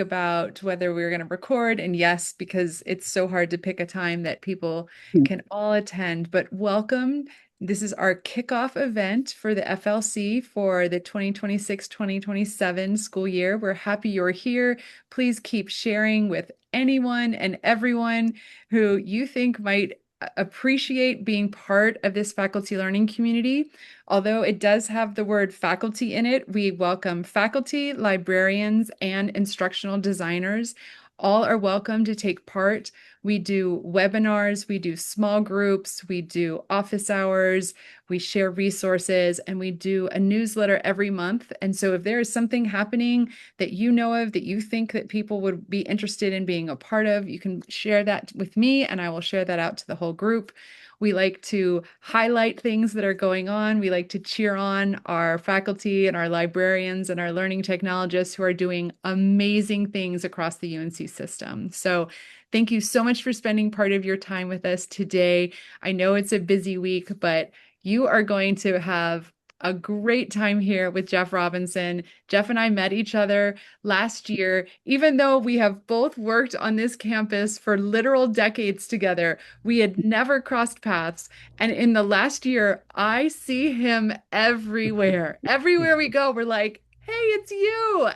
about whether we were going to record, and yes, because it's so hard to pick a time that people can all attend. But welcome. This is our kickoff event for the FLC for the 2026-2027 school year. We're happy you're here. Please keep sharing with anyone and everyone who you think might appreciate being part of this faculty learning community. Although it does have the word faculty in it, we welcome faculty, librarians, and instructional designers. All are welcome to take part. We do webinars, we do small groups, we do office hours, we share resources, and we do a newsletter every month. And so if there is something happening that you know of that you think that people would be interested in being a part of, you can share that with me and I will share that out to the whole group. We like to highlight things that are going on. We like to cheer on our faculty and our librarians and our learning technologists who are doing amazing things across the UNC system. So thank you so much for spending part of your time with us today. I know it's a busy week, but you are going to have a great time here with Jeff Robinson. Jeff and I met each other last year, even though we have both worked on this campus for literal decades together. We had never crossed paths. And in the last year, I see him everywhere. Everywhere we go, we're like, hey, it's you.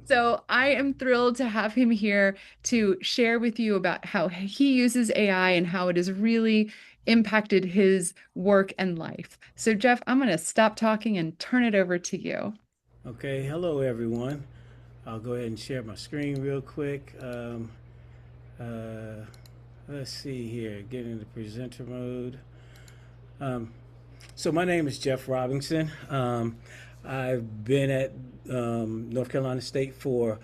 So I am thrilled to have him here to share with you about how he uses AI and how it has really impacted his work and life. So, Jeff, I'm going to stop talking and turn it over to you. Okay, hello everyone. I'll go ahead and share my screen real quick. Uh, let's see here, get into presenter mode. Um, so my name is Jeff Robinson. I've been at North Carolina State for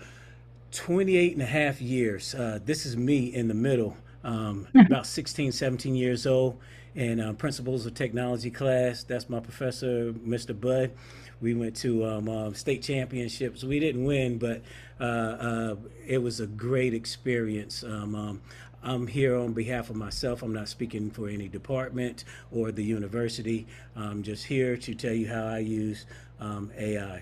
28 and a half years. This is me in the middle, about 16, 17 years old, and Principles of Technology class. That's my professor, Mr. Bud. We went to state championships. We didn't win, but it was a great experience. I'm here on behalf of myself. I'm not speaking for any department or the university. I'm just here to tell you how I use AI.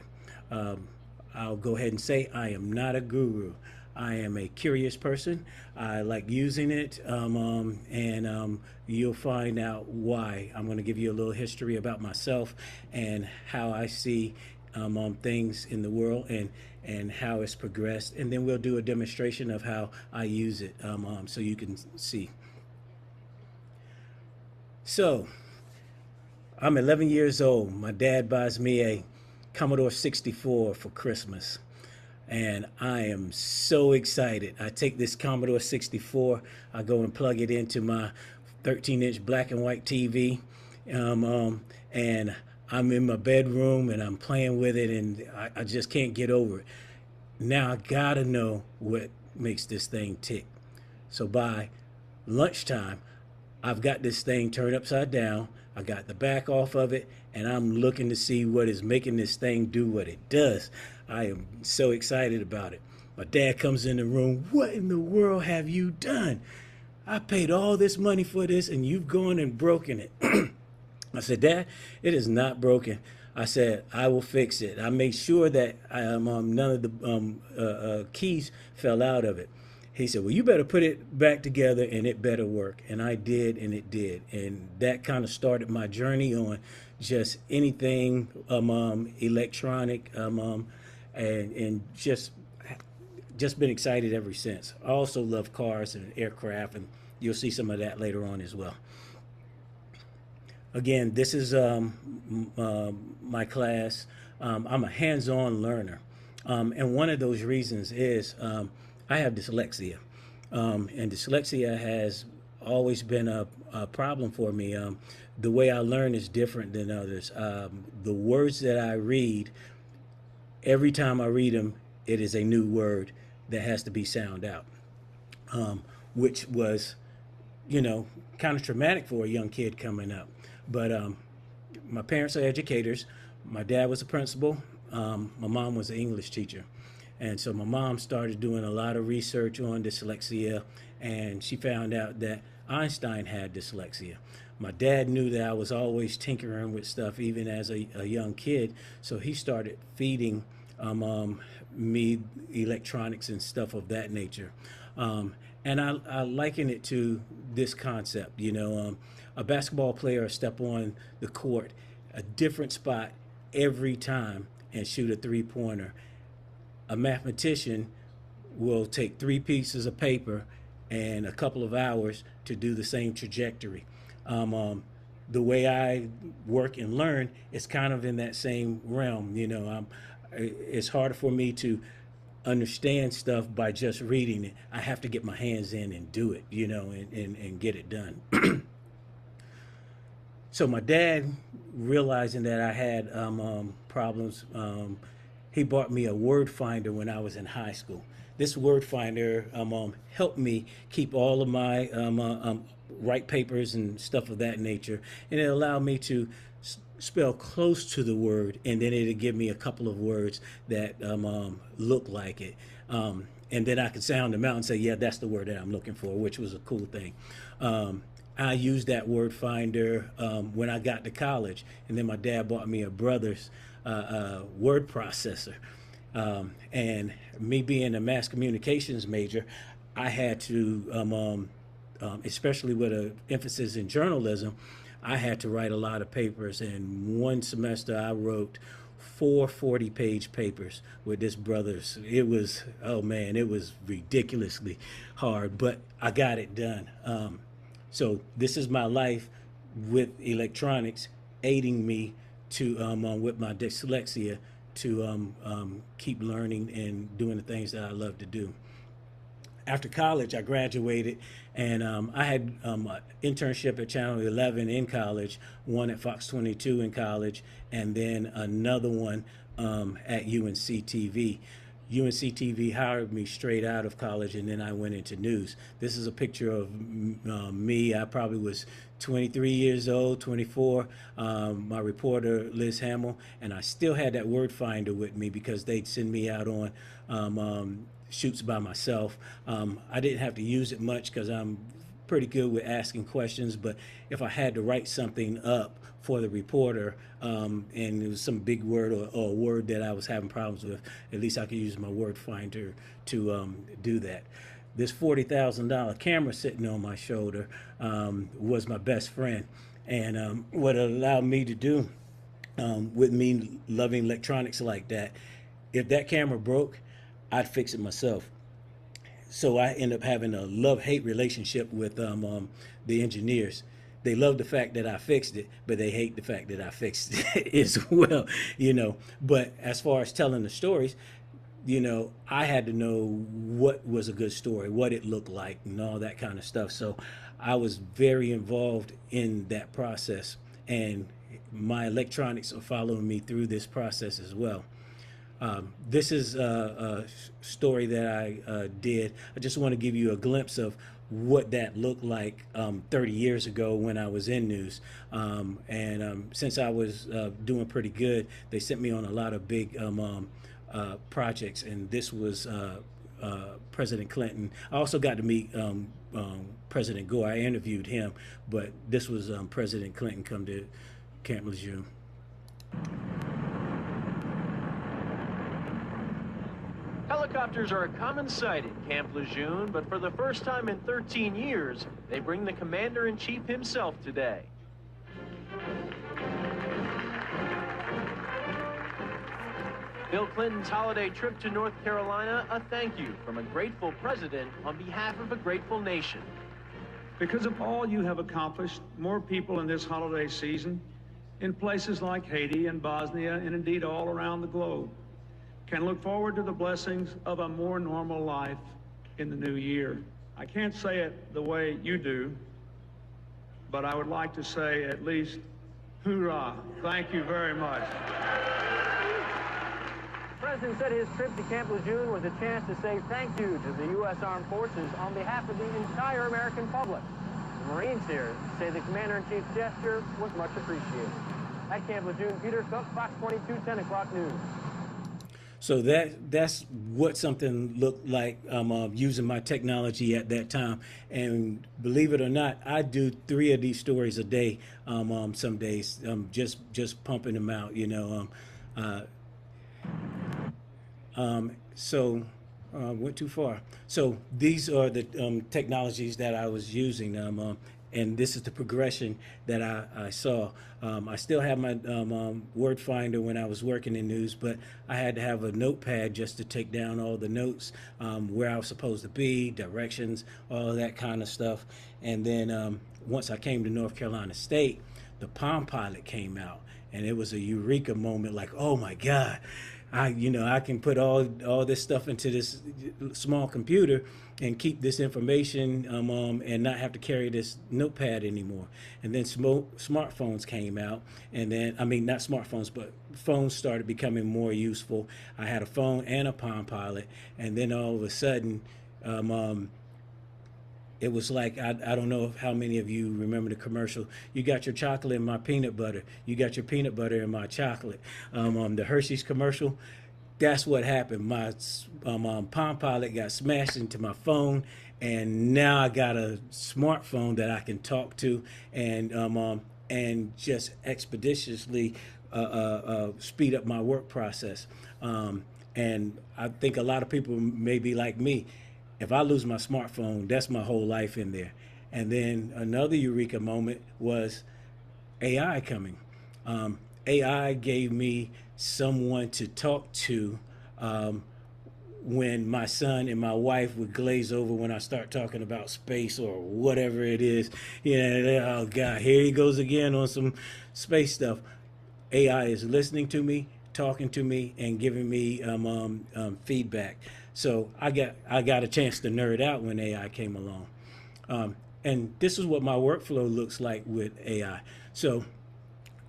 I'll go ahead and say I am not a guru. I am a curious person. I like using it, and you'll find out why. I'm going to give you a little history about myself and how I see things in the world and how it's progressed. And then we'll do a demonstration of how I use it so you can see. So, I'm 11 years old. My dad buys me a Commodore 64 for Christmas. And I am so excited. I take this Commodore 64, I go and plug it into my 13-inch black and white TV, and I'm in my bedroom and I'm playing with it, and I just can't get over it. Now I gotta know what makes this thing tick. So by lunchtime, I've got this thing turned upside down. I got the back off of it, and I'm looking to see what is making this thing do what it does. I am so excited about it. My dad comes in the room. What in the world have you done? I paid all this money for this, and you've gone and broken it. I said, Dad, it is not broken. I said, I will fix it. I made sure that none of the keys fell out of it. He said, well, you better put it back together and it better work. And I did, and it did. And that kind of started my journey on just anything electronic and just been excited ever since. I also love cars and aircraft, and you'll see some of that later on as well. Again, this is my class. I'm a hands-on learner, and one of those reasons is I have dyslexia, and dyslexia has always been a problem for me. The way I learn is different than others. The words that I read, every time I read them, it is a new word that has to be sound out, which was, kind of traumatic for a young kid coming up. But my parents are educators. My dad was a principal. My mom was an English teacher. And so my mom started doing a lot of research on dyslexia, and she found out that Einstein had dyslexia. My dad knew that I was always tinkering with stuff, even as a young kid. So he started feeding me electronics and stuff of that nature. And I liken it to this concept, a basketball player step on the court, a different spot every time and shoot a three-pointer. A mathematician will take three pieces of paper and a couple of hours to do the same trajectory. The way I work and learn is kind of in that same realm. It's harder for me to understand stuff by just reading it. I have to get my hands in and do it, and get it done. So my dad, realizing that I had problems, he bought me a word finder when I was in high school. This word finder helped me keep all of my right papers and stuff of that nature, and it allowed me to spell close to the word, and then it'd give me a couple of words that look like it. And then I could sound them out and say, yeah, that's the word that I'm looking for, which was a cool thing. I used that word finder when I got to college, and then my dad bought me a brother's word processor. And me being a mass communications major, I had to, especially with an emphasis in journalism, I had to write a lot of papers. And one semester I wrote four 40-page papers with this brother's. It was, oh man, it was ridiculously hard, but I got it done. So this is my life with electronics aiding me to, with my dyslexia, to keep learning and doing the things that I love to do. After college, I graduated, and I had an internship at Channel 11 in college, one at Fox 22 in college, and then another one at UNC TV. UNC TV hired me straight out of college, and then I went into news. This is a picture of me. I probably was 23 years old, 24. My reporter, Liz Hamill, and I still had that word finder with me because they'd send me out on shoots by myself. I didn't have to use it much because I'm pretty good with asking questions, but if I had to write something up for the reporter, and it was some big word or a word that I was having problems with, at least I could use my word finder to do that. This $40,000 camera sitting on my shoulder was my best friend, and what it allowed me to do, with me loving electronics like that, if that camera broke, I'd fix it myself. So I end up having a love-hate relationship with the engineers. They love the fact that I fixed it, but they hate the fact that I fixed it as well, But as far as telling the stories, I had to know what was a good story, what it looked like, and all that kind of stuff. So I was very involved in that process, and my electronics are following me through this process as well. This is a story that I did. I just want to give you a glimpse of what that looked like 30 years ago when I was in news. And since I was doing pretty good, they sent me on a lot of big projects, and this was President Clinton. I also got to meet President Gore. I interviewed him, but this was President Clinton come to Camp Lejeune. Helicopters are a common sight at Camp Lejeune, but for the first time in 13 years, they bring the Commander-in-Chief himself today. Bill Clinton's holiday trip to North Carolina, a thank you from a grateful president on behalf of a grateful nation. Because of all you have accomplished, more people in this holiday season, in places like Haiti and Bosnia, and indeed all around the globe, can look forward to the blessings of a more normal life in the new year. I can't say it the way you do, but I would like to say at least, hoorah. Thank you very much. The President said his trip to Camp Lejeune was a chance to say thank you to the U.S. Armed Forces on behalf of the entire American public. The Marines here say the Commander-in-Chief's gesture was much appreciated. At Camp Lejeune, Peter Cook, Fox 22, 10 o'clock news. So that's what something looked like using my technology at that time. And believe it or not, I do 3 of these stories a day. Some days, just pumping them out. So went too far. So these are the technologies that I was using, and this is the progression that I saw. I still have my word finder when I was working in news, but I had to have a notepad just to take down all the notes, where I was supposed to be, directions, all of that kind of stuff. And then once I came to North Carolina State, the Palm Pilot came out, and it was a eureka moment. Like, oh my God, I can put all this stuff into this small computer and keep this information, and not have to carry this notepad anymore. And then smartphones came out, and then I mean not smartphones, but phones started becoming more useful. I had a phone and a Palm Pilot, and then all of a sudden, it was like I don't know how many of you remember the commercial. You got your chocolate in my peanut butter. You got your peanut butter in my chocolate. The Hershey's commercial. That's what happened. My Palm Pilot got smashed into my phone, and now I got a smartphone that I can talk to and just expeditiously speed up my work process. And I think a lot of people may be like me. If I lose my smartphone, that's my whole life in there. And then another eureka moment was AI coming. AI gave me someone to talk to when my son and my wife would glaze over when I start talking about space or whatever it is. Oh God, here he goes again on some space stuff. AI is listening to me, talking to me, and giving me feedback. So I got a chance to nerd out when AI came along. And this is what my workflow looks like with AI. So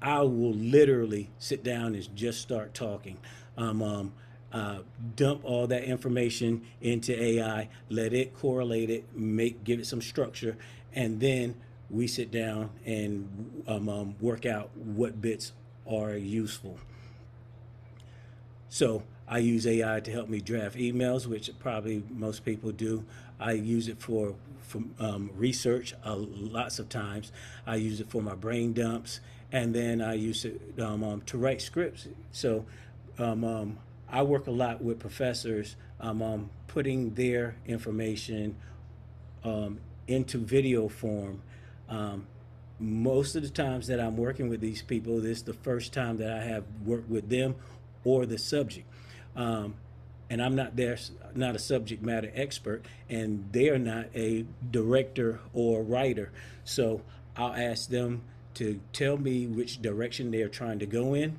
I will literally sit down and just start talking. Dump all that information into AI, let it correlate it, give it some structure, and then we sit down and work out what bits are useful. So I use AI to help me draft emails, which probably most people do. I use it for research lots of times. I use it for my brain dumps, and then I use it to write scripts. So I work a lot with professors, putting their information into video form. Most of the times that I'm working with these people, this is the first time that I have worked with them or the subject. And I'm not a subject matter expert, and they are not a director or writer. So I'll ask them to tell me which direction they are trying to go in.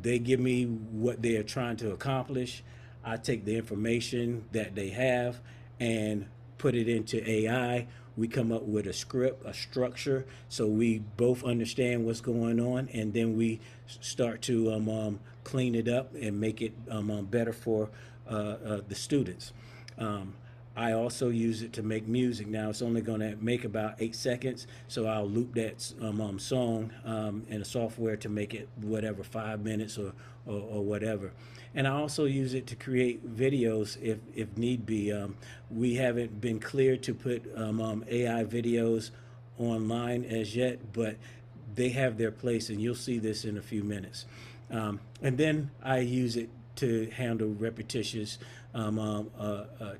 They give me what they are trying to accomplish. I take the information that they have and put it into AI. We come up with a script, a structure, so we both understand what's going on, and then we start to clean it up and make it better for the students. I also use it to make music. Now it's only going to make about 8 seconds, so I'll loop that song in a software to make it whatever 5 minutes or whatever. And I also use it to create videos if need be. We haven't been cleared to put AI videos online as yet, but they have their place, and you'll see this in a few minutes. And then I use it to handle repetitious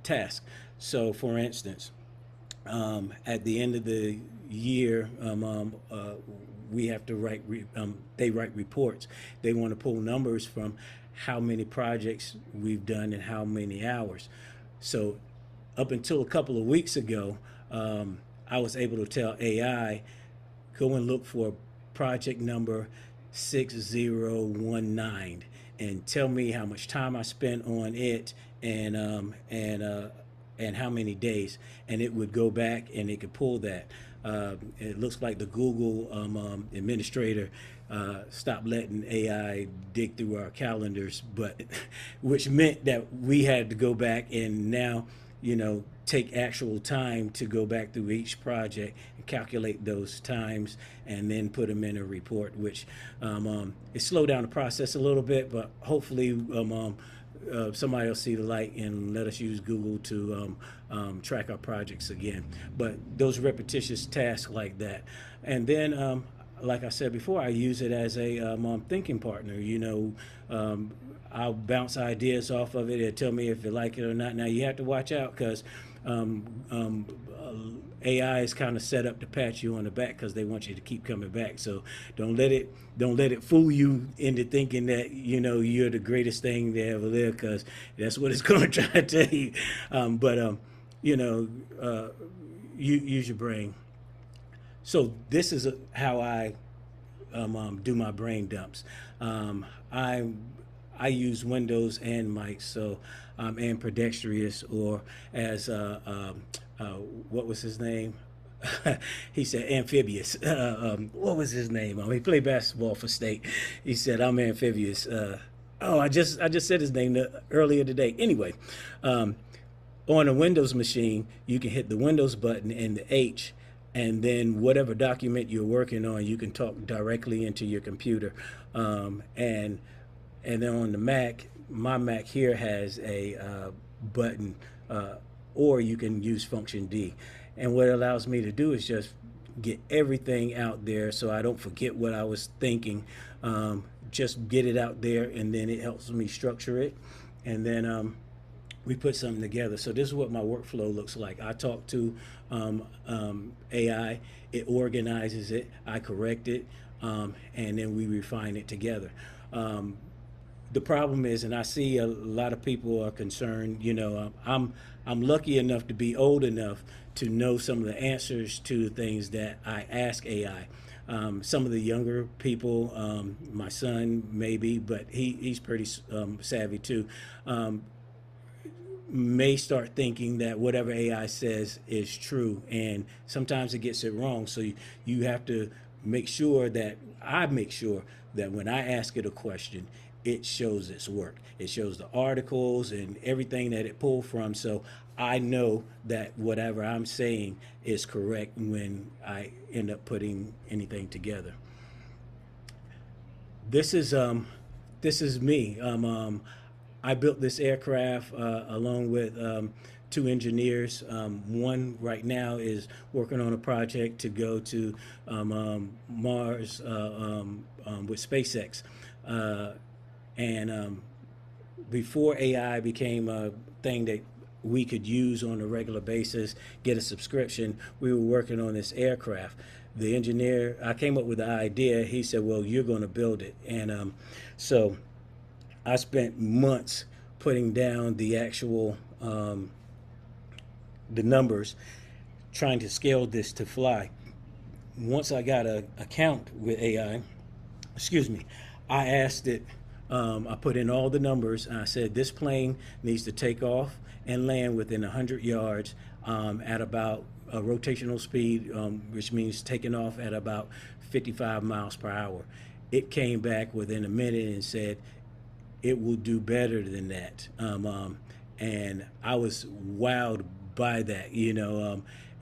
tasks. So, for instance, at the end of the year, we have to write. They write reports. They want to pull numbers from how many projects we've done and how many hours. So, up until a couple of weeks ago, I was able to tell AI, go and look for project number 6019 and tell me how much time I spent on it and how many days, and it would go back and it could pull that. It looks like the Google administrator stopped letting AI dig through our calendars, but which meant that we had to go back and now, take actual time to go back through each project and calculate those times and then put them in a report, which it slowed down the process a little bit, but hopefully somebody will see the light and let us use Google to track our projects again. But those repetitious tasks like that. And then like I said before, I use it as a thinking partner. Um, I'll bounce ideas off of it. It'll tell me if you like it or not. Now you have to watch out because um, um, AI is kind of set up to pat you on the back because they want you to keep coming back. So don't let it fool you into thinking that you're the greatest thing to ever live, because that's what it's going to try to tell you. But you know, you use your brain. So this is how I do my brain dumps. Um, I I use Windows and mics, so I'm ambidextrous, or as what was his name? He said amphibious. What was his name? He played basketball for state. He said I'm amphibious. I just said his name earlier today. Anyway, um, on a Windows machine, you can hit the Windows button and the H, and then whatever document you're working on, you can talk directly into your computer. And then on the Mac, my Mac here has a button, or you can use Function D. And what it allows me to do is just get everything out there so I don't forget what I was thinking. Just get it out there, and then it helps me structure it. And then we put something together. So this is what my workflow looks like. I talk to AI, it organizes it, I correct it, and then we refine it together. The problem is, and I see a lot of people are concerned. I'm lucky enough to be old enough to know some of the answers to the things that I ask AI. Some of the younger people, my son maybe, but he's pretty savvy too, may start thinking that whatever AI says is true, and sometimes it gets it wrong. So you have to make sure that I make sure that when I ask it a question, it shows its work. It shows the articles and everything that it pulled from, so I know that whatever I'm saying is correct when I end up putting anything together. This is me. I built this aircraft along with two engineers. One right now is working on a project to go to Mars with SpaceX. And before AI became a thing that we could use on a regular basis, get a subscription, we were working on this aircraft. The engineer, I came up with the idea. He said, well, you're going to build it. And so I spent months putting down the actual the numbers, trying to scale this to fly. Once I got an account with AI, excuse me, I asked it. I put in all the numbers, and I said this plane needs to take off and land within 100 yards at about a rotational speed, which means taking off at about 55 miles per hour. It came back within a minute and said it will do better than that. And I was wowed by that.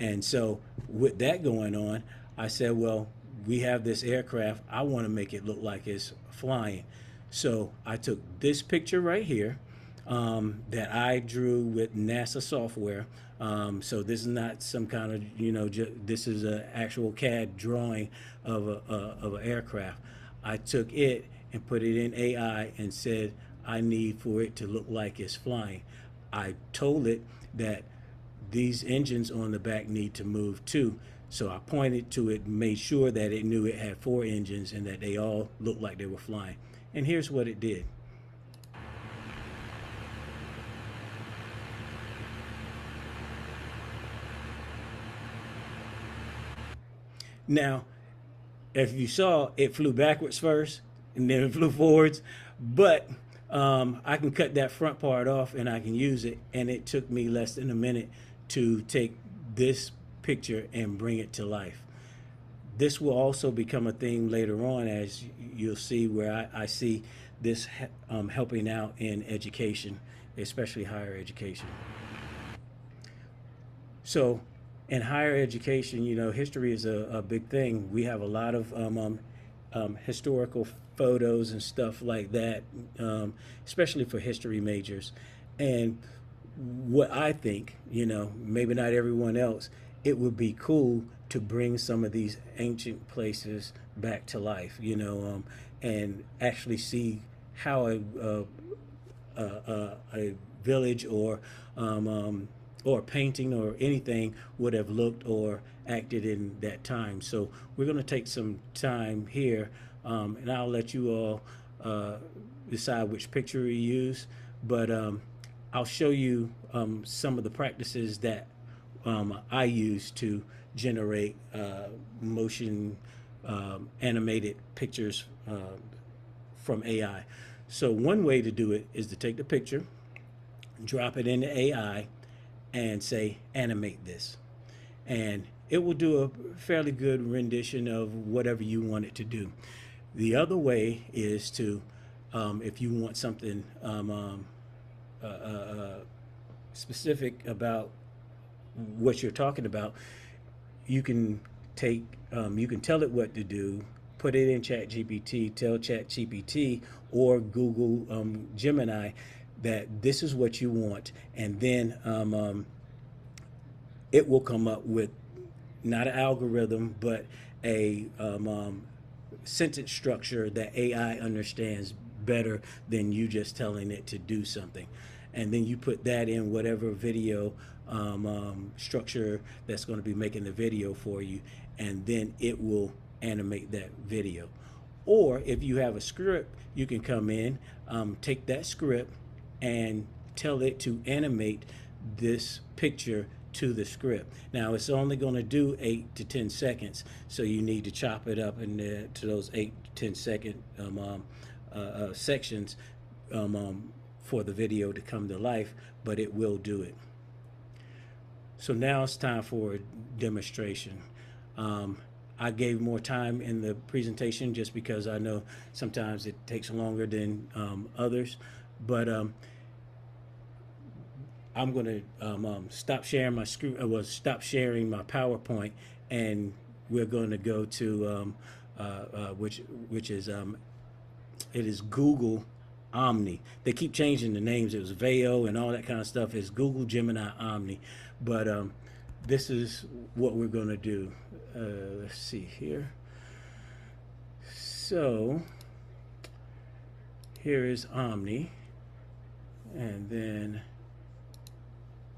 And so with that going on, I said, well, we have this aircraft. I want to make it look like it's flying. So I took this picture right here that I drew with NASA software. So this is not some kind of, this is an actual CAD drawing of an aircraft. I took it and put it in AI and said, I need for it to look like it's flying. I told it that these engines on the back need to move too. So I pointed to it, made sure that it knew it had 4 engines and that they all looked like they were flying. And here's what it did. Now, if you saw, it flew backwards first and then it flew forwards, but I can cut that front part off and I can use it. And it took me less than a minute to take this picture and bring it to life. This will also become a theme later on, as you'll see, where I see this helping out in education, especially higher education. So in higher education, history is a big thing. We have a lot of historical photos and stuff like that, especially for history majors. And what I think, maybe not everyone else, it would be cool to bring some of these ancient places back to life, and actually see how a village or a painting or anything would have looked or acted in that time. So we're going to take some time here, and I'll let you all decide which picture we use. But I'll show you some of the practices that I use to generate motion animated pictures from AI. So one way to do it is to take the picture, drop it into AI, and say animate this, and it will do a fairly good rendition of whatever you want it to do. The other way is to, if you want something specific about what you're talking about, you can take, you can tell it what to do, put it in ChatGPT, tell ChatGPT or Google Gemini that this is what you want, and then it will come up with not an algorithm, but a sentence structure that AI understands better than you just telling it to do something. And then you put that in whatever video structure that's going to be making the video for you, and then it will animate that video. Or if you have a script, you can come in, take that script, and tell it to animate this picture to the script. Now it's only going to do 8 to 10 seconds, so you need to chop it up to those 8 to 10 second sections for the video to come to life, but it will do it. So now it's time for a demonstration. I gave more time in the presentation just because I know sometimes it takes longer than others, but I'm going to stop sharing my screen, stop sharing my PowerPoint, and we're going to go to which is it is Google Omni. They keep changing the names. It was Veo and all that kind of stuff. It's Google Gemini Omni, but this is what we're going to do. Let's see here. So here is Omni, and then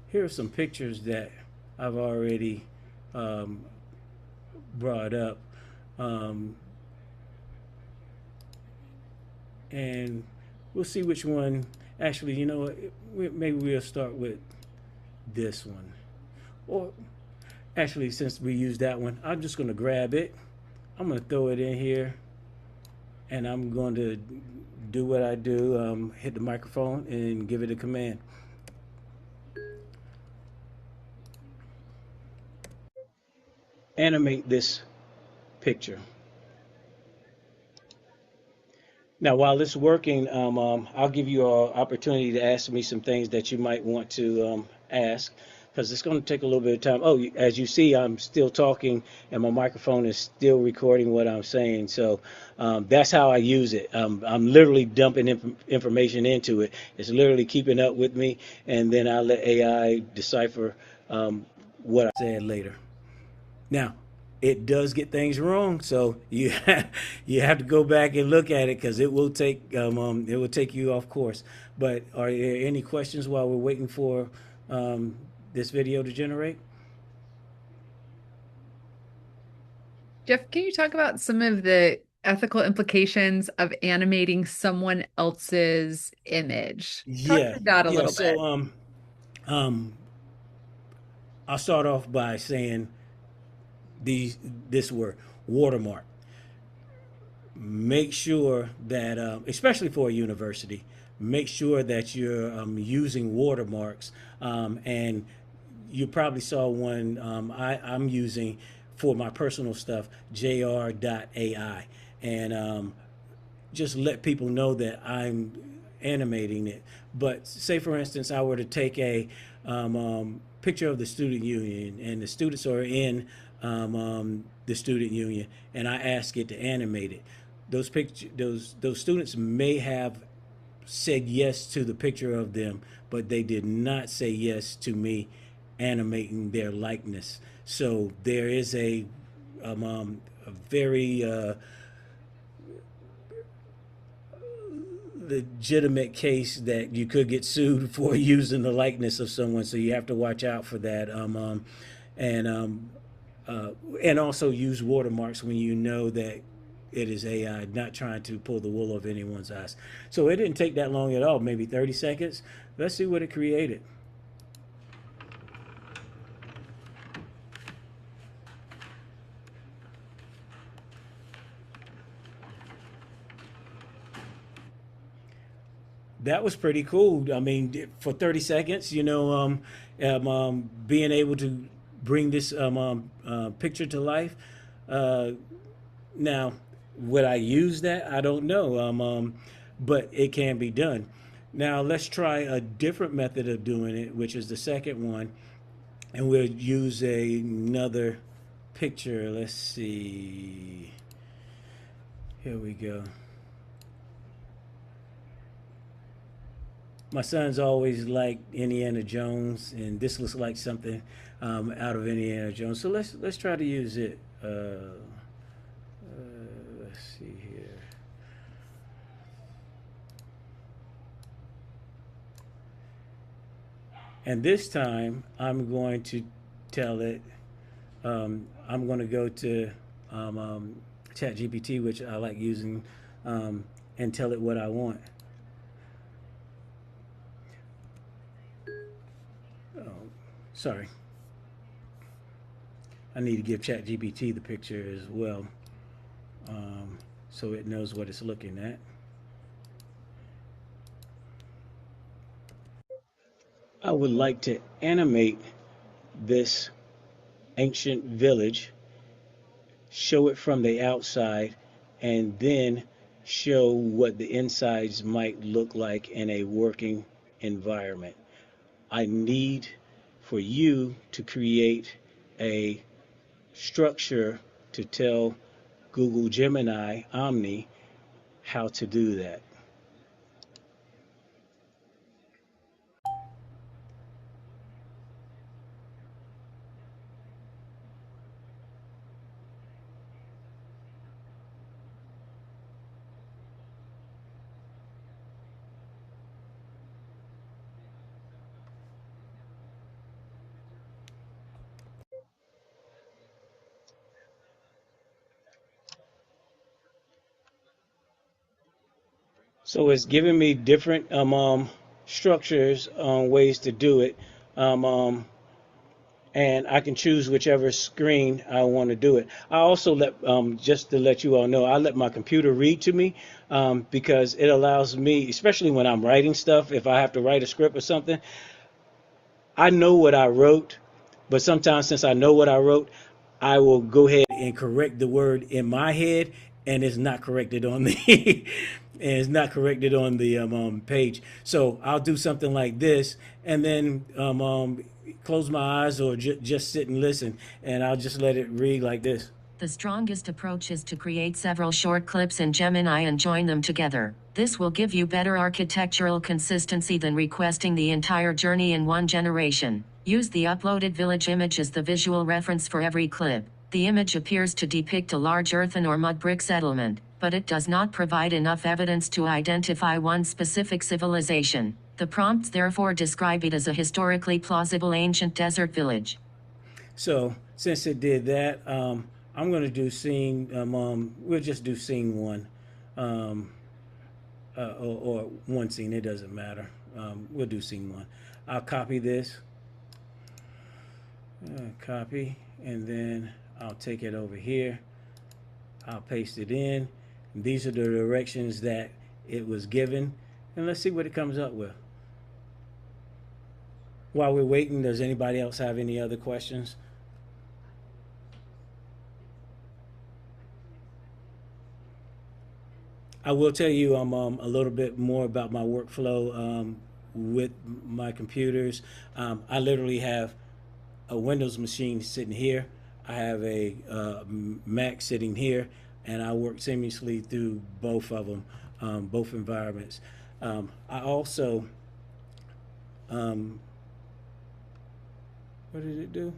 here are some pictures that I've already brought up, and we'll see which one. Actually, you know what? Maybe we'll start with this one. Or actually, since we used that one, I'm just going to grab it. I'm going to throw it in here, and I'm going to do what I do, hit the microphone and give it a command. Animate this picture. Now, while it's working, I'll give you an opportunity to ask me some things that you might want to ask, because it's going to take a little bit of time. Oh, as you see, I'm still talking, and my microphone is still recording what I'm saying. So that's how I use it. I'm literally dumping information into it. It's literally keeping up with me, and then I'll let AI decipher what I said later. Now, it does get things wrong, so you have to go back and look at it, because it will take you off course. But are there any questions while we're waiting for this video to generate? Jeff, can you talk about some of the ethical implications of animating someone else's image? Talk Yeah, through that a yeah. little bit. So I'll start off by saying this word, watermark. Make sure that, especially for a university, make sure that you're using watermarks. And you probably saw one I'm using for my personal stuff, jr.ai. And just let people know that I'm animating it. But say, for instance, I were to take a picture of the student union, and the students are in the student union, and I ask it to animate it. Those students may have said yes to the picture of them, but they did not say yes to me animating their likeness. So there is a very legitimate case that you could get sued for using the likeness of someone. So you have to watch out for that. And and also use watermarks when you know that it is AI, not trying to pull the wool over anyone's eyes. So it didn't take that long at all, maybe 30 seconds. Let's see what it created. That was pretty cool. I mean, for 30 seconds, being able to bring this picture to life. Uh, Now, would I use that? I don't know. But it can be done. Now, let's try a different method of doing it, which is the second one. And we'll use another picture. Let's see. Here we go. My son's always liked Indiana Jones, and this looks like something out of Indiana Jones. So let's try to use it. Let's see here. And this time, I'm going to tell it. I'm going to go to ChatGPT, which I like using, and tell it what I want. Oh, sorry. I need to give ChatGPT the picture as well, so it knows what it's looking at. I would like to animate this ancient village, show it from the outside, and then show what the insides might look like in a working environment. I need for you to create a structure to tell Google Gemini Omni how to do that. So it's giving me different structures on ways to do it. Um, um, and I can choose whichever screen I want to do it. I also just to let you all know, I let my computer read to me because it allows me, especially when I'm writing stuff, if I have to write a script or something, I know what I wrote, but sometimes since I know what I wrote, I will go ahead and correct the word in my head, and it's not corrected on the and it's not corrected on the page. So I'll do something like this, and then close my eyes or just sit and listen, and I'll just let it read like this. The strongest approach is to create several short clips in Gemini and join them together. This will give you better architectural consistency than requesting the entire journey in one generation. Use the uploaded village image as the visual reference for every clip. The image appears to depict a large earthen or mud brick settlement, but it does not provide enough evidence to identify one specific civilization. The prompts therefore describe it as a historically plausible ancient desert village. So since it did that, I'm going to do scene. We'll just do scene one, or one scene. It doesn't matter. We'll do scene one. I'll copy this, copy, and then I'll take it over here. I'll paste it in. These are the directions that it was given, and let's see what it comes up with. While we're waiting, does anybody else have any other questions? I will tell you a little bit more about my workflow with my computers. I literally have a Windows machine sitting here. I have a Mac sitting here, and I work seamlessly through both of them, both environments. I also What did it do?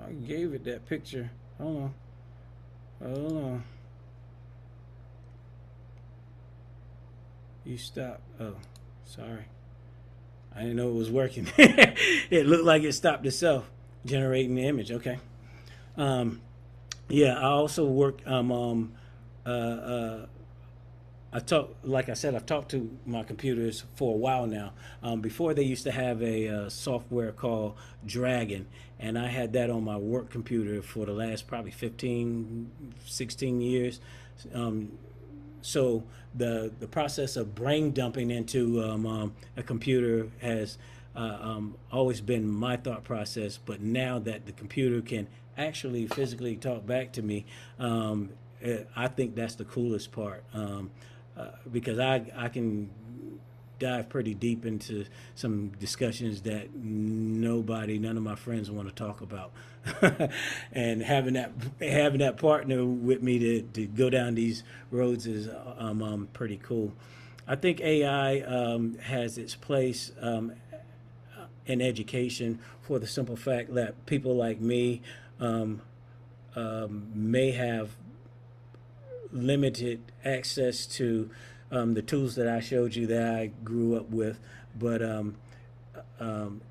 I gave it that picture. Hold on. Hold on. You stopped. Oh, sorry. I didn't know it was working. It looked like it stopped itself generating the image. Okay. Um, yeah, I also work. I talk, like I said, I've talked to my computers for a while now. Before they used to have a software called Dragon, and I had that on my work computer for the last probably 15, 16 years. Um, so the process of brain dumping into a computer has always been my thought process. But now that the computer can actually physically talk back to me, I think that's the coolest part, because I can dive pretty deep into some discussions that none of my friends want to talk about. And having that partner with me to go down these roads is pretty cool. I think AI has its place in education for the simple fact that people like me um, may have limited access to the tools that I showed you that I grew up with, but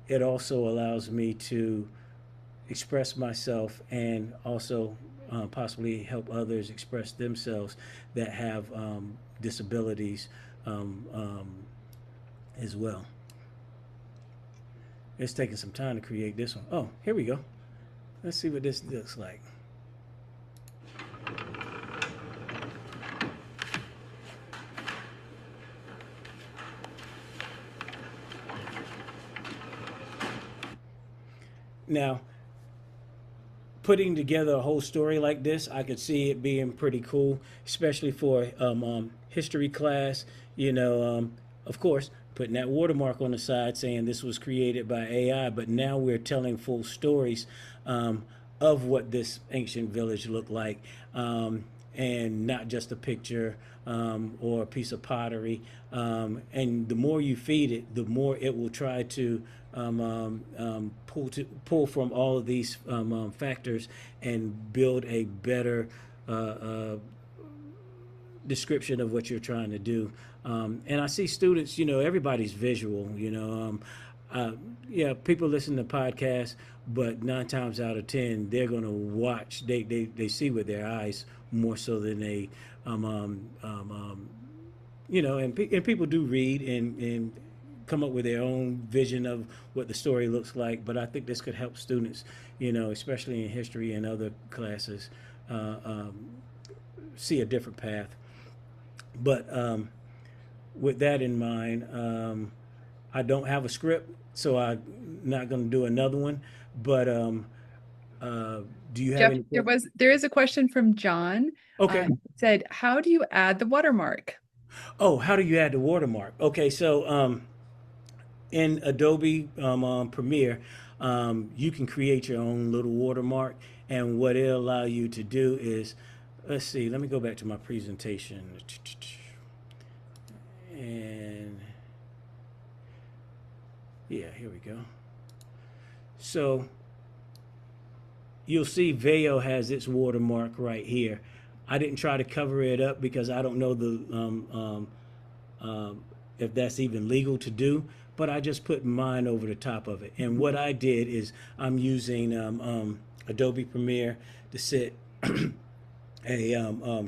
it also allows me to express myself and also possibly help others express themselves that have disabilities um, um, as well. It's taking some time to create this one. Oh, here we go. Let's see what this looks like. Now, putting together a whole story like this, I could see it being pretty cool, especially for history class. Of course, putting that watermark on the side saying this was created by AI, but now we're telling full stories um, of what this ancient village looked like, and not just a picture or a piece of pottery. And the more you feed it, the more it will try to pull from all of these factors and build a better description of what you're trying to do. And I see students, everybody's visual, uh, yeah, people listen to podcasts, but 9 times out of 10, they're going to watch, they see with their eyes more so than they, um, um, um, um, and people do read and come up with their own vision of what the story looks like. But I think this could help students, especially in history and other classes, uh, um, see a different path. But with that in mind, I don't have a script, so I'm not going to do another one. But uh, do you have Jeff, any? there is a question from John. Okay. Said, how do you add the watermark? Oh, how do you add the watermark? Okay, so in Adobe Premiere, you can create your own little watermark, and what it'll allow you to do is, let's see, let me go back to my presentation, and yeah, here we go. So you'll see Veil has its watermark right here. I didn't try to cover it up because I don't know if that's even legal to do, but I just put mine over the top of it. And what I did is I'm using Adobe Premiere to set a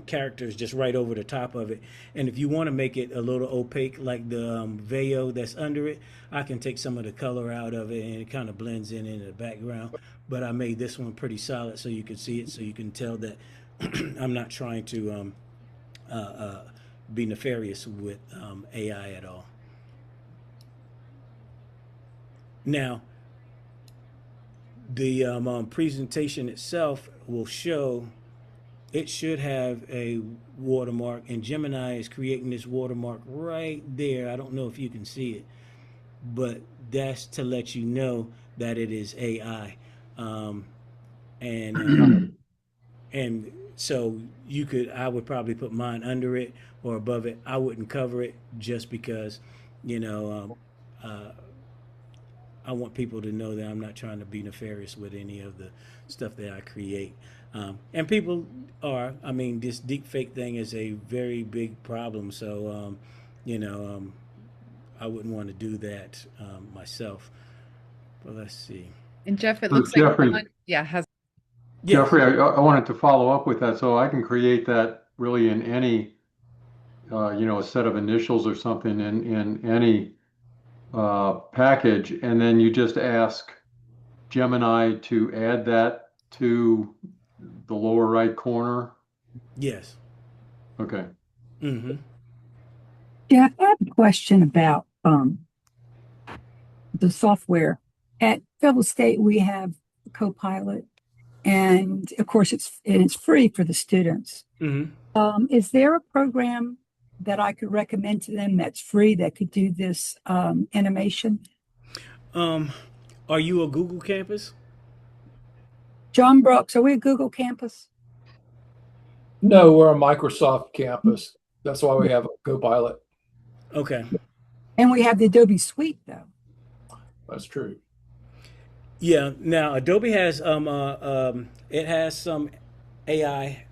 characters just right over the top of it. And if you want to make it a little opaque like the Veil that's under it, I can take some of the color out of it and it kind of blends in the background. But I made this one pretty solid so you can see it, so you can tell that I'm not trying to uh, uh, be nefarious with AI at all. Now, the presentation itself will show, it should have a watermark, and Gemini is creating this watermark right there. I don't know if you can see it, but that's to let you know that it is AI. Um, and and So you could, I would probably put mine under it or above it. I wouldn't cover it just because, you know, I want people to know that I'm not trying to be nefarious with any of the stuff that I create. And people are, I mean, this deep fake thing is a very big problem. So, you know, I wouldn't want to do that myself. But let's see. And Jeff, it So looks like Jeffrey, Ron, yeah, has Yes. I wanted to follow up with that. So I can create that really in any, a set of initials or something in any package, and then you just ask Gemini to add that to the lower right corner. Yes. Okay. Mm-hmm. Jeff, I have a question about the software. At Fellow State, we have Copilot, and of course, it's free for the students. Mm-hmm. Is there a program that I could recommend to them that's free that could do this animation? Are you a Google campus? John Brooks, are we a Google campus? No, we're a Microsoft campus. That's why we have a Copilot. Okay. And we have the Adobe Suite, though. That's true. Yeah. Now Adobe has it has some AI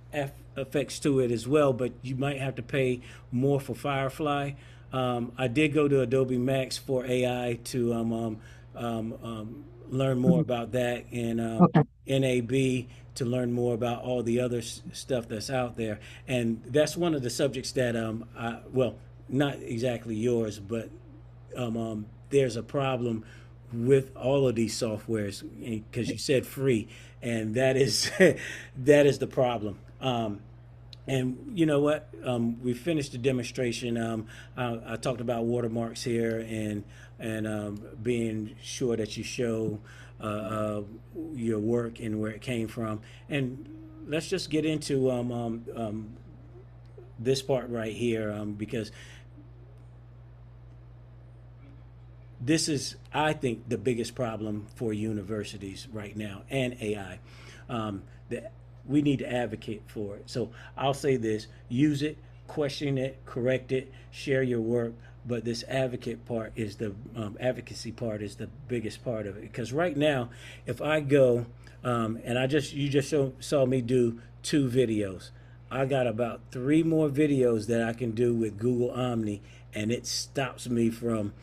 effects to it as well, but you might have to pay more for Firefly. I did go to Adobe Max for AI to learn more about that, and Okay. NAB to learn more about all the other stuff that's out there. And that's one of the subjects that well, not exactly yours, but there's a problem with all of these softwares because you said free, and that is that is the problem. And you know what? We finished the demonstration. I talked about watermarks here and being sure that you show your work and where it came from. And let's just get into this part right here because this is, I think, the biggest problem for universities right now and AI. That we need to advocate for it. So I'll say this: use it, question it, correct it, share your work. But this advocate part is the advocacy part is the biggest part of it. Because right now, if I go and you just saw me do 2 videos, I got about 3 more videos that I can do with Google Omni, and it stops me from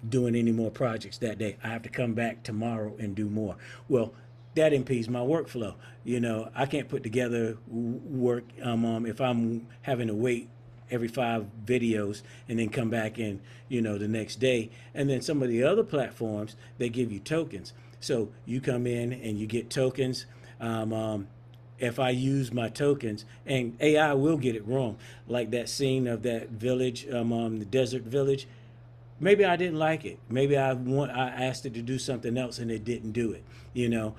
doing any more projects that day. I have to come back tomorrow and do more. Well, that impedes my workflow. You know, I can't put together work if I'm having to wait every 5 videos and then come back in, you know, the next day. And then some of the other platforms, they give you tokens. So you come in and you get tokens. If I use my tokens, and AI will get it wrong, like that scene of that village, the desert village. Maybe I didn't like it. Maybe I asked it to do something else and it didn't do it. You know,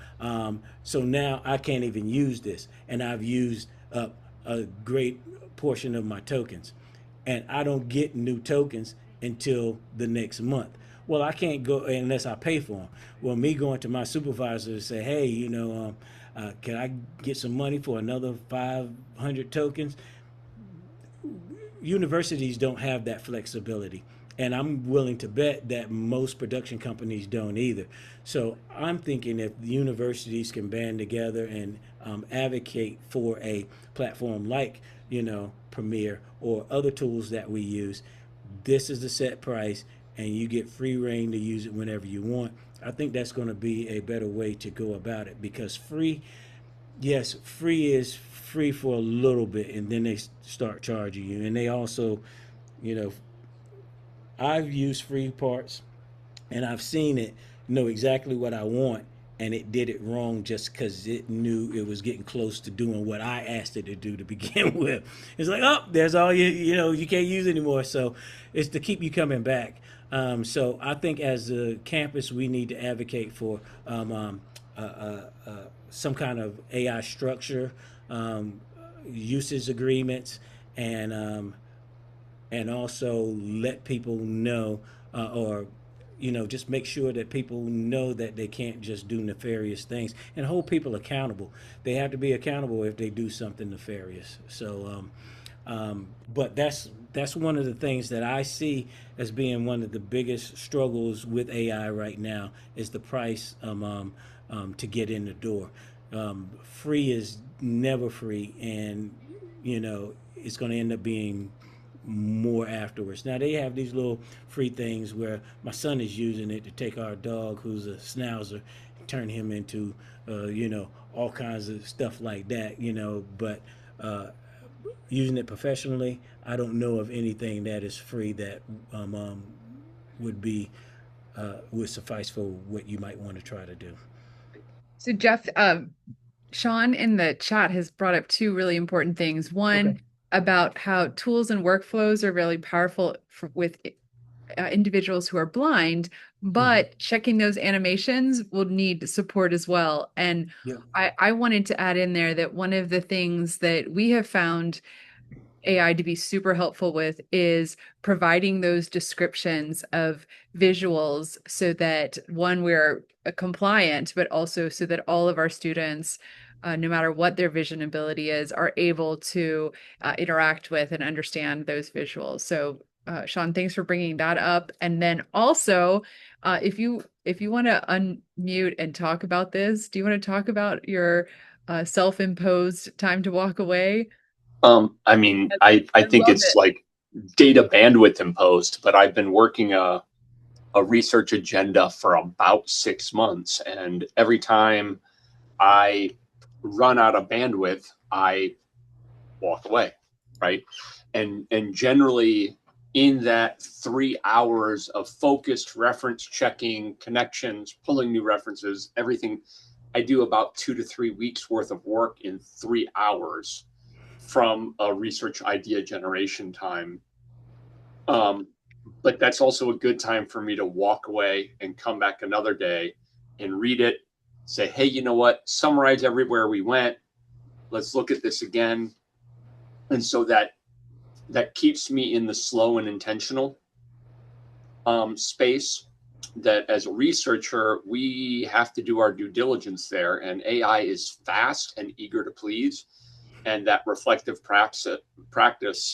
so now I can't even use this, and I've used up a great portion of my tokens, and I don't get new tokens until the next month. Well, I can't go unless I pay for them. Well, me going to my supervisor to say, hey, you know, can I get some money for another 500 tokens? Universities don't have that flexibility. And I'm willing to bet that most production companies don't either. So I'm thinking if the universities can band together and advocate for a platform like, you know, Premiere or other tools that we use, this is the set price and you get free reign to use it whenever you want. I think that's going to be a better way to go about it, because free, yes, free is free for a little bit and then they start charging you. And they also, you know, I've used free parts and I've seen it know exactly what I want, and it did it wrong just because it knew it was getting close to doing what I asked it to do to begin with. It's like, oh, there's all you know, you can't use anymore. So it's to keep you coming back. So I think as a campus, we need to advocate for some kind of AI structure, usage agreements, and also let people know or just make sure that people know that they can't just do nefarious things and hold people accountable. They have to be accountable if they do something nefarious. So, but that's one of the things that I see as being one of the biggest struggles with AI right now is the price to get in the door. Free is never free, and it's going to end up being more afterwards. Now they have these little free things where my son is using it to take our dog, who's a schnauzer, and turn him into, all kinds of stuff like that. But using it professionally, I don't know of anything that is free that would be would suffice for what you might want to try to do. So Jeff, Sean in the chat has brought up two really important things. One, about how tools and workflows are really powerful with individuals who are blind, but checking those animations will need support as well. And I wanted to add in there that one of the things that we have found AI to be super helpful with is providing those descriptions of visuals so that one, we're compliant, but also so that all of our students, no matter what their vision ability is, are able to interact with and understand those visuals. So Sean, thanks for bringing that up. And then also, if you want to unmute and talk about this, do you want to talk about your self-imposed time to walk away? I mean, I think it's like data bandwidth imposed, but I've been working a research agenda for about 6 months, and every time I run out of bandwidth, I walk away, right? And generally in that 3 hours of focused reference checking, connections, pulling new references, everything, I do about 2 to 3 weeks worth of work in 3 hours from a research idea generation time. But that's also a good time for me to walk away and come back another day and read it, say, hey, you know what? Summarize everywhere we went. Let's look at this again. And so that keeps me in the slow and intentional space that as a researcher, we have to do our due diligence there. And AI is fast and eager to please. And that reflective practice.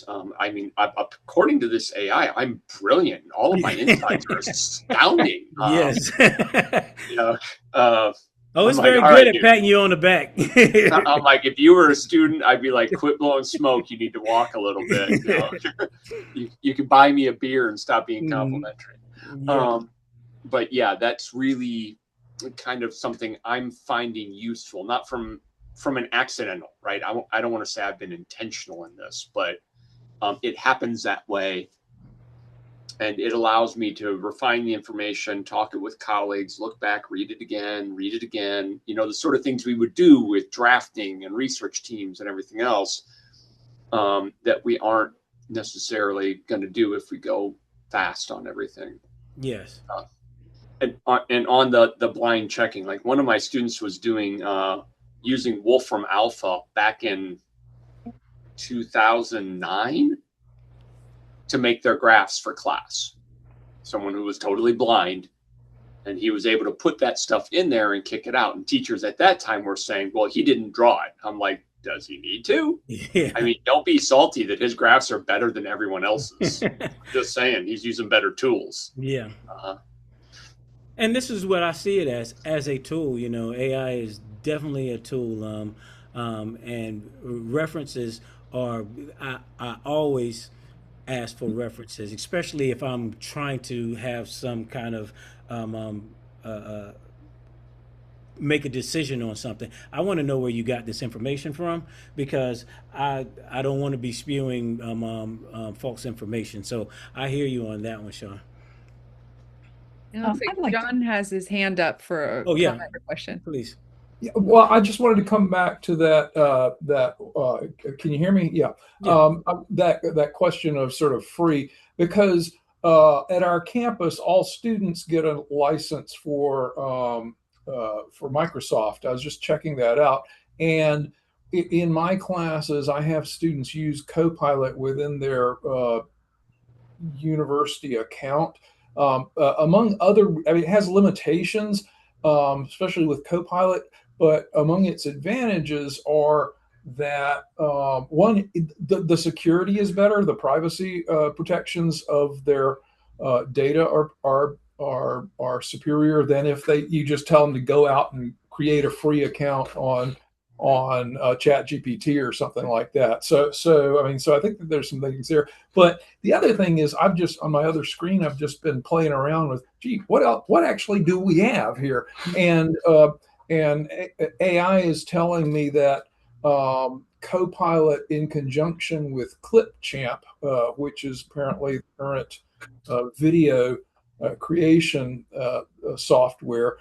I mean, according to this AI, I'm brilliant. All of my insights are astounding. Yes. It's I'm very like, good right, at patting you on the back. I'm like, if you were a student, I'd be like, quit blowing smoke. You need to walk a little bit. You can buy me a beer and stop being complimentary. Yeah. But yeah, that's really kind of something I'm finding useful, not from an accidental, right? I don't want to say I've been intentional in this, but it happens that way. And it allows me to refine the information, talk it with colleagues, look back, read it again, the sort of things we would do with drafting and research teams and everything else that we aren't necessarily going to do if we go fast on everything. Yes. And on the blind checking, like one of my students was doing using Wolfram Alpha back in 2009 to make their graphs for class. Someone who was totally blind, and he was able to put that stuff in there and kick it out. And teachers at that time were saying, well, he didn't draw it. I'm like, does he need to? Yeah. I mean, don't be salty that his graphs are better than everyone else's. Just saying, he's using better tools. Yeah. And this is what I see it as a tool. AI is definitely a tool. And references are, I always ask for references, especially if I'm trying to have some kind of make a decision on something. I want to know where you got this information from, because I don't want to be spewing false information. So I hear you on that one, Sean. It looks like John has his hand up for a comment or question. Please. Yeah, well, I just wanted to come back to that. Can you hear me? Yeah. That question of sort of free, because at our campus, all students get a license for Microsoft. I was just checking that out, and in my classes, I have students use Copilot within their university account. Among other, I mean, it has limitations, especially with Copilot, but among its advantages are that one, the security is better, the privacy protections of their data are superior than if you just tell them to go out and create a free account on Chat GPT or something like that. So I mean, so I think that there's some things there. But the other thing is, I've just on my other screen, I've just been playing around with, gee, what else? What actually do we have here? And AI is telling me that Copilot, in conjunction with Clipchamp, which is apparently the current video creation software,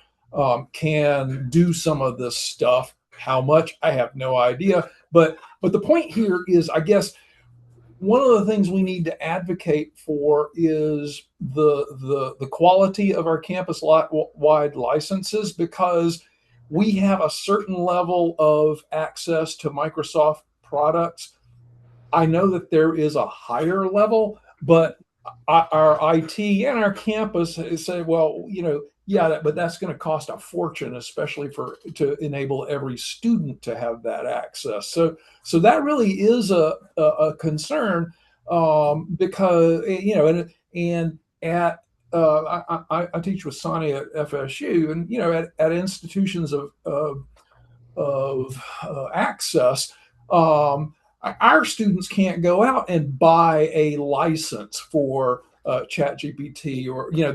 can do some of this stuff. How much, I have no idea. But the point here is, I guess, one of the things we need to advocate for is the quality of our campus-wide licenses, because we have a certain level of access to Microsoft products. I know that there is a higher level, but our IT and our campus say, well, you know, yeah, but that's going to cost a fortune, especially to enable every student to have that access. So that really is a concern, because, you know, and at I teach with Sonny at FSU, and, you know, at institutions of access, our students can't go out and buy a license for ChatGPT, or, you know,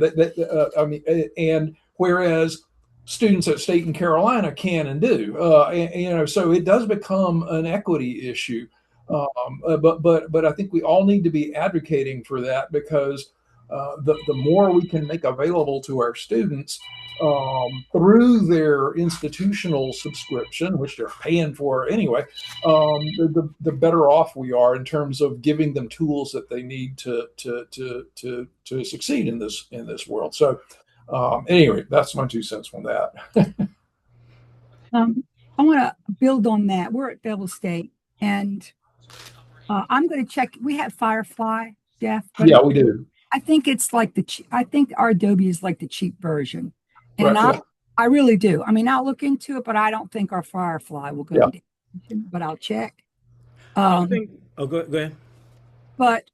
I mean, and whereas students at State and Carolina can and do, you know, so it does become an equity issue. But I think we all need to be advocating for that, because the more we can make available to our students through their institutional subscription, which they're paying for anyway, the better off we are in terms of giving them tools that they need to succeed in this world. So anyway, that's my 2 cents on that. I want to build on that. We're at Bevel State, and I'm going to check. We have Firefly, Jeff. Yeah, we do. I think it's like I think our Adobe is like the cheap version. And I really do. I mean, I'll look into it, but I don't think our Firefly will go down. But I'll check. I think, go ahead. But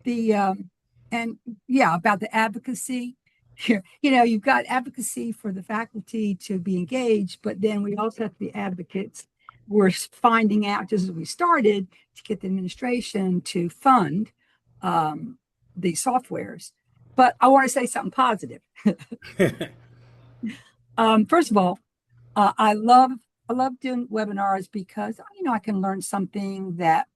and yeah, about the advocacy. You know, you've got advocacy for the faculty to be engaged, but then we also have the advocates. We're finding out, just as we started, to get the administration to fund these softwares. But I want to say something positive. First of all, I love doing webinars, because, you know, I can learn something that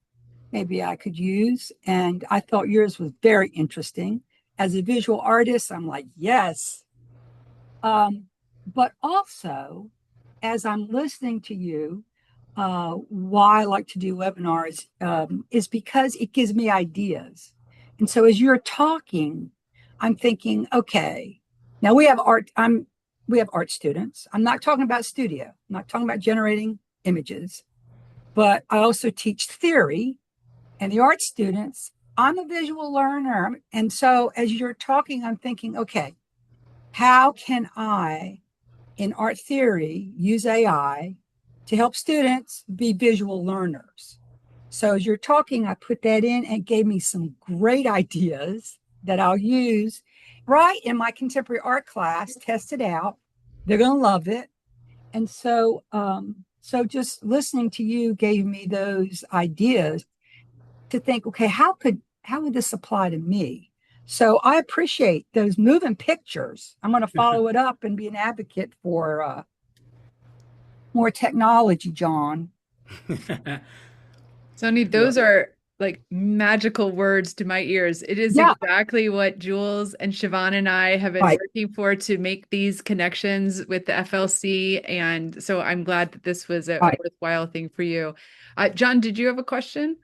maybe I could use. And I thought yours was very interesting. As a visual artist, I'm like, yes. But also, as I'm listening to you, why I like to do webinars is because it gives me ideas. And so as you're talking, I'm thinking, okay, now we have art students. I'm not talking about studio. I'm not talking about generating images, but I also teach theory, and the art students, I'm a visual learner. And so as you're talking, I'm thinking, okay, how can I, in art theory, use AI to help students be visual learners? So as you're talking, I put that in, and it gave me some great ideas that I'll use right in my contemporary art class, test it out. They're going to love it. And so, so just listening to you gave me those ideas to think, okay, how would this apply to me? So I appreciate those moving pictures. I'm going to follow it up and be an advocate for more technology, John. Sonny, those are like magical words to my ears. It is exactly what Jules and Siobhan and I have been working for, to make these connections with the FLC. And so I'm glad that this was a worthwhile thing for you. John, did you have a question?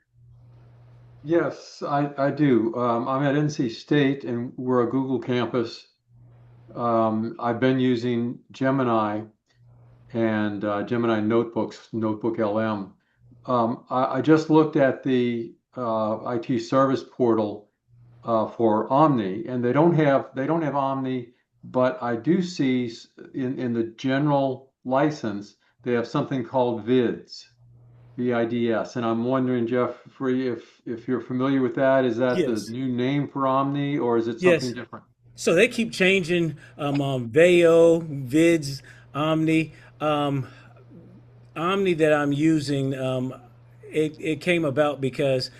Yes, I do. I'm at NC State, and we're a Google campus. I've been using Gemini and Gemini Notebooks, Notebook LM. I just looked at the IT service portal for Omni, and they don't have Omni, but I do see in the general license they have something called VIDS, VIDS, and I'm wondering, Jeffrey, if you're familiar with that. Is that the Yes. new name for Omni, or is it something Yes. different? So they keep changing Veo, Vids, Omni. Omni that I'm using, it came about because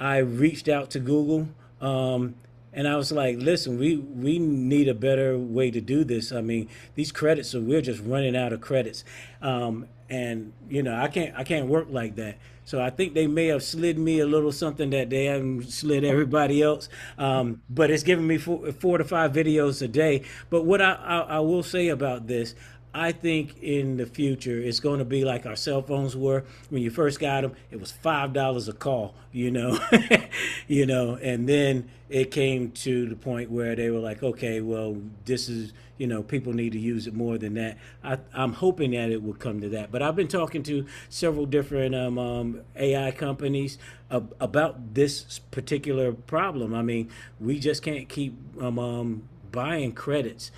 I reached out to Google, and I was like, listen, we need a better way to do this. I mean, these credits are we're just running out of credits, and I can't work like that. So I think they may have slid me a little something that they haven't slid everybody else. But it's giving me 4 to 5 videos a day. But what I will say about this, I think in the future it's going to be like our cell phones were when you first got them. It was $5 a call, and then it came to the point where they were like, okay, well, this is, people need to use it more than that. I'm hoping that it will come to that. But I've been talking to several different AI companies about this particular problem. I mean, we just can't keep buying credits.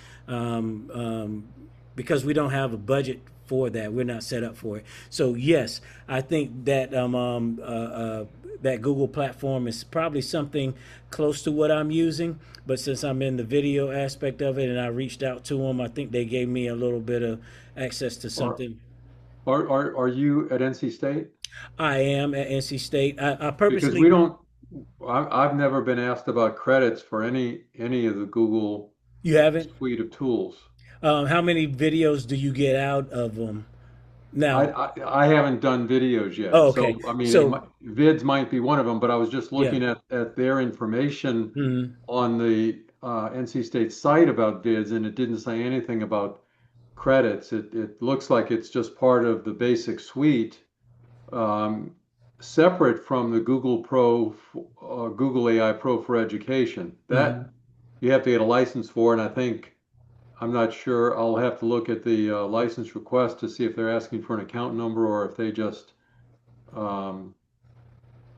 Because we don't have a budget for that. We're not set up for it. So yes, I think that that Google platform is probably something close to what I'm using. But since I'm in the video aspect of it, and I reached out to them, I think they gave me a little bit of access to Are something. are you at NC State? I am at NC State. I Because we purposely. don't. I've never been asked about credits for any of the Google You haven't? suite of tools. How many videos do you get out of them I, now? I I haven't done videos Oh, yet, okay. so I mean, So vids might be one of them. But I was just yeah. looking at their information Mhm. on the NC State site about vids, and it didn't say anything about credits. It looks like it's just part of the basic suite, um, separate from the Google AI Pro for Education. Mhm. That you have to get a license for, and I think. I'm not sure. I'll have to look at the license request to see if they're asking for an account number or if they just, um,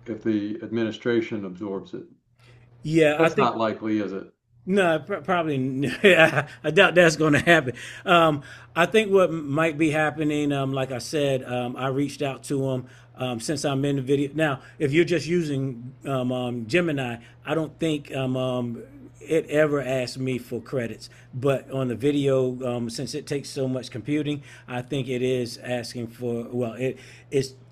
if the administration absorbs it. Yeah, I That's think not likely, is it? no, probably. I doubt that's going to happen. I think what might be happening, like I said, I reached out to them since I'm in the video. Now, if you're just using Gemini, I don't think it ever asked me for credits. But on the video, since it takes so much computing, I think it is asking for. Well,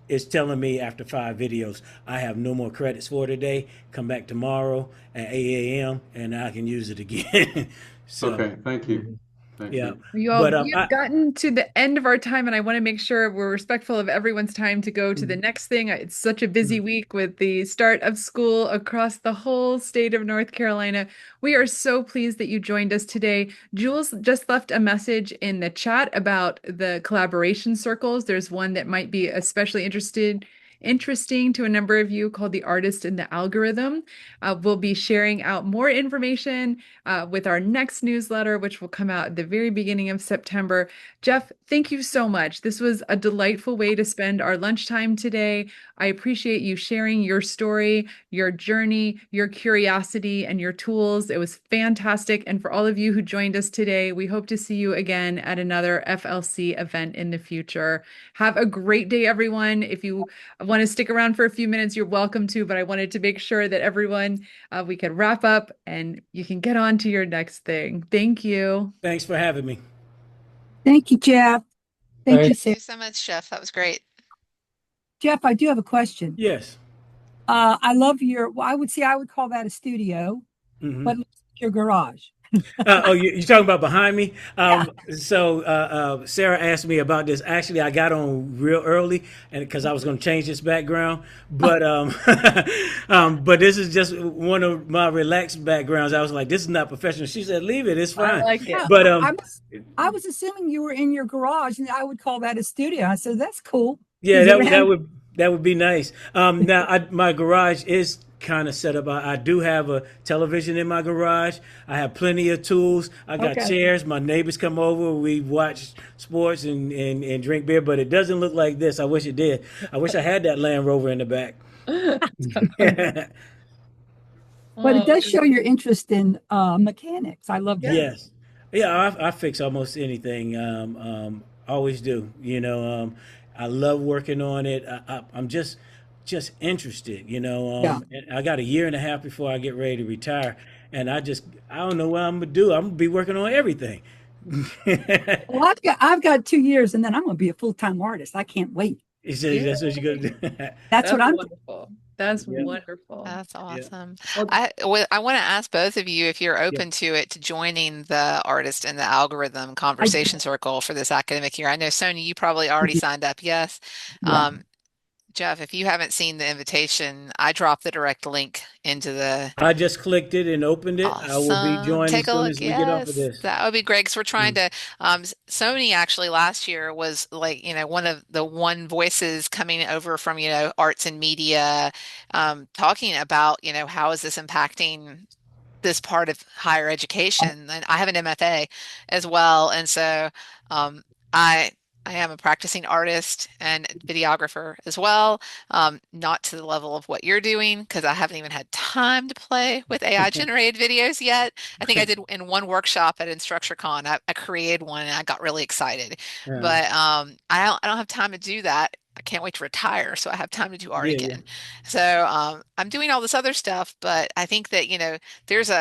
it's telling me after 5 videos, I have no more credits for today. Come back tomorrow at 8 a.m. and I can use it again. So, Okay, thank you. mhm. Thank Yeah. you. You all, But we have gotten to the end of our time, and I want to make sure we're respectful of everyone's time to go to the next thing. It's such a busy week with the start of school across the whole state of North Carolina. We are so pleased that you joined us today. Jules just left a message in the chat about the collaboration circles. There's one that might be especially interesting to a number of you called the Artist in the Algorithm. We'll be sharing out more information with our next newsletter, which will come out at the very beginning of September. Jeff, thank you so much. This was a delightful way to spend our lunchtime today. I appreciate you sharing your story, your journey, your curiosity, and your tools. It was fantastic. And for all of you who joined us today, we hope to see you again at another FLC event in the future. Have a great day, everyone. If you want to stick around for a few minutes, you're welcome to, but I wanted to make sure that everyone, we could wrap up and you can get on to your next thing. Thank you. thanks for having me. Thank you, Jeff. Thank you, Thank Sarah. you so much, Jeff. That was great. Jeff, I do have a question. Yes. I love I would call that a studio, Hmm. but it looks like your garage. You're talking about behind me? Yeah. So Sarah asked me about this. Actually, I got on real early, and because I was going to change this background, but but this is just one of my relaxed backgrounds. I was like, this is not professional. She said, leave it. It's fine. I like it. Yeah, But I was assuming you were in your garage, and I would call that a studio. I said, that's cool. yeah, Does it have- that would be nice. Now my garage is kind of set up. I do have a television in my garage. I have plenty of tools. I got Okay. chairs. My neighbors come over. We watch sports and drink beer, but it doesn't look like this. I wish it did. I wish I had that Land Rover in the back. But it Oh, does show your interest in mechanics. I love yeah. that. Yes. Yeah, I fix almost anything. Always do. I love working on it. I'm just interested. Yeah. And I got a year and a half before I get ready to retire, and I don't know what I'm gonna do. I'm gonna be working on everything. Well, I've got 2 years, and then I'm going to be a full-time artist. I can't wait. He Yeah. that's what you're gonna do. That's what That's I'm. wonderful. That's Yeah, wonderful. That's yeah, awesome. Well, I want to ask both of you if you're yeah. open to it, to joining the artist in the algorithm I conversation circle for this academic year. I know, Sony, you probably already signed up. Yes. yeah. Jeff, if you haven't seen the invitation, I dropped the direct link into the I just clicked it and opened it. I will be awesome. joined Take as a soon look. as we get off of Yes, this. that would be great because we're trying Mm. to. Sony actually last year was like, one of the one voices coming over from, arts and media, talking about, how is this impacting this part of higher education. And I have an MFA as well. And so um, I I am a practicing artist and videographer as well. Not to the level of what you're doing because I haven't even had time to play with AI generated videos yet. I think I did in one workshop at InstructureCon. I created one and I got really excited. Uh, But I don't have time to do that. I can't wait to retire, so I have time to do art yeah, yeah, again. So I'm doing all this other stuff, but I think that, there's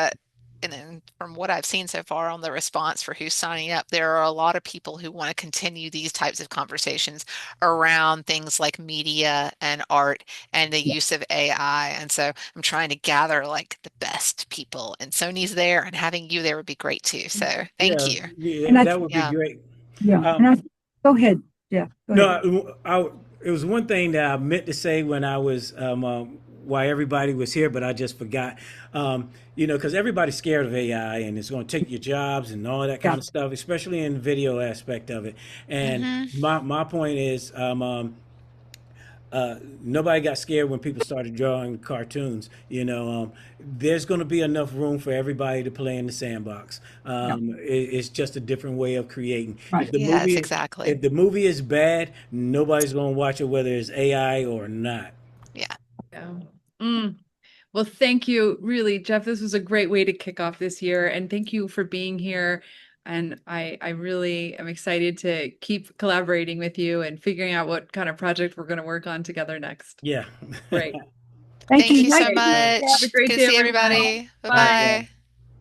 and then from what I've seen so far on the response for who's signing up, there are a lot of people who want to continue these types of conversations around things like media and art and the Yeah. use of AI. And so I'm trying to gather like the best people, and Sony's there, and having you there would be great too. So thank yeah, you. yeah. And I, That would be Yeah. great. yeah. And Um, I, go ahead. Yeah. Go ahead. no, it was one thing that I meant to say when I was why everybody was here, but I just forgot. Because everybody's scared of AI and it's going to take your jobs and all that Yeah. kind of stuff, especially in the video aspect of it. And Hmm. my point is, nobody got scared when people started drawing cartoons. There's going to be enough room for everybody to play in the sandbox. Yeah. It's just a different way of creating. Right. Yes, exactly. If the movie is bad, nobody's going to watch it, whether it's AI or not. Yeah. yeah. Mm. Well, thank you. Really, Jeff, this was a great way to kick off this year. And thank you for being here. And I really am excited to keep collaborating with you and figuring out what kind of project we're going to work on together next. Yeah. Great. Thank Thank you. you so Nice. much. Have a great Good day, to see everyone. everybody. Bye. Bye-bye.